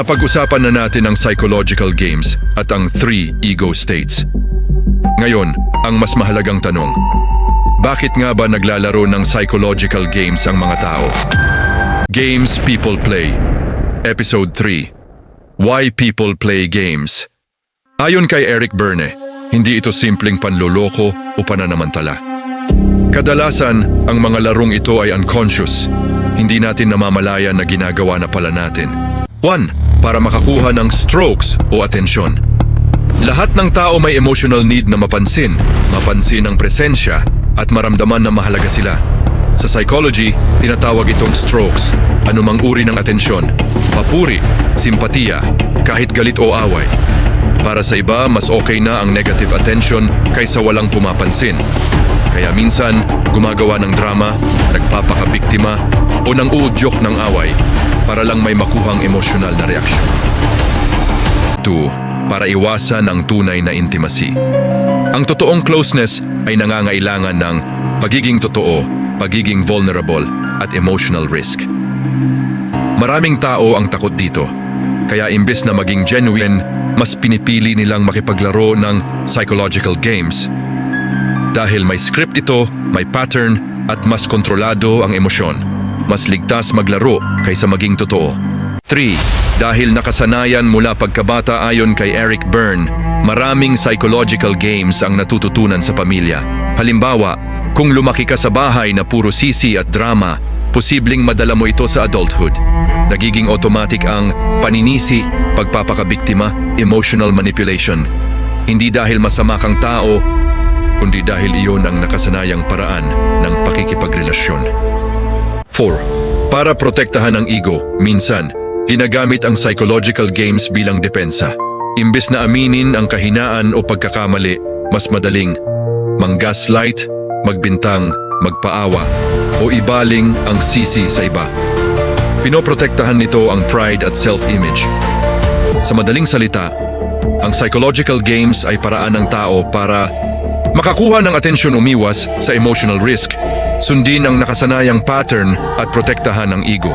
Napag-usapan na natin ang psychological games at ang 3 ego states. Ngayon, ang mas mahalagang tanong. Bakit nga ba naglalaro ng psychological games ang mga tao? Games People Play, Episode 3. Why People Play Games. Ayon kay Eric Berne, hindi ito simpleng panloloko o pananamantala. Kadalasan, ang mga larong ito ay unconscious. Hindi natin namamalayan na ginagawa na pala natin. 1. Para makakuha ng strokes o atensyon. Lahat ng tao may emotional need na mapansin ang presensya at maramdaman na mahalaga sila. Sa psychology, tinatawag itong strokes, anumang uri ng atensyon, papuri, simpatiya, kahit galit o away. Para sa iba, mas okay na ang negative attention kaysa walang pumapansin. Kaya minsan, gumagawa ng drama, nagpapakabiktima o nang uudyok ng away para lang may makuhang emosyonal na reaksyon. 2. Para iwasan ang tunay na intimacy. Ang totoong closeness ay nangangailangan ng pagiging totoo, pagiging vulnerable at emotional risk. Maraming tao ang takot dito, kaya imbes na maging genuine, mas pinipili nilang makipaglaro ng psychological games. Dahil may script ito, may pattern at mas kontrolado ang emosyon. Mas ligtas maglaro kaysa maging totoo. 3. Dahil nakasanayan mula pagkabata ayon kay Eric Berne, maraming psychological games ang natututunan sa pamilya. Halimbawa, kung lumaki ka sa bahay na puro sisi at drama, posibleng madala mo ito sa adulthood. Nagiging automatic ang paninisi, pagpapakabiktima, emotional manipulation. Hindi dahil masama kang tao, kundi dahil iyon ang nakasanayang paraan ng pakikipagrelasyon. 4. Para protektahan ang ego, minsan, ginagamit ang psychological games bilang depensa. Imbes na aminin ang kahinaan o pagkakamali, mas madaling mang-gaslight, magbintang, magpaawa, o ibaling ang sisi sa iba. Pinoprotektahan nito ang pride at self-image. Sa madaling salita, ang psychological games ay paraan ng tao para makakuha ng atensyon, umiwas sa emotional risk, sundin ang nakasanayang pattern at protektahan ang ego.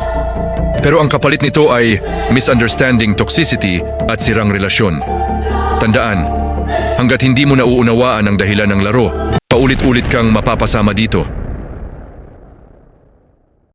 Pero ang kapalit nito ay misunderstanding, toxicity at sirang relasyon. Tandaan, hanggat hindi mo nauunawaan ang dahilan ng laro, paulit-ulit kang mapapasama dito.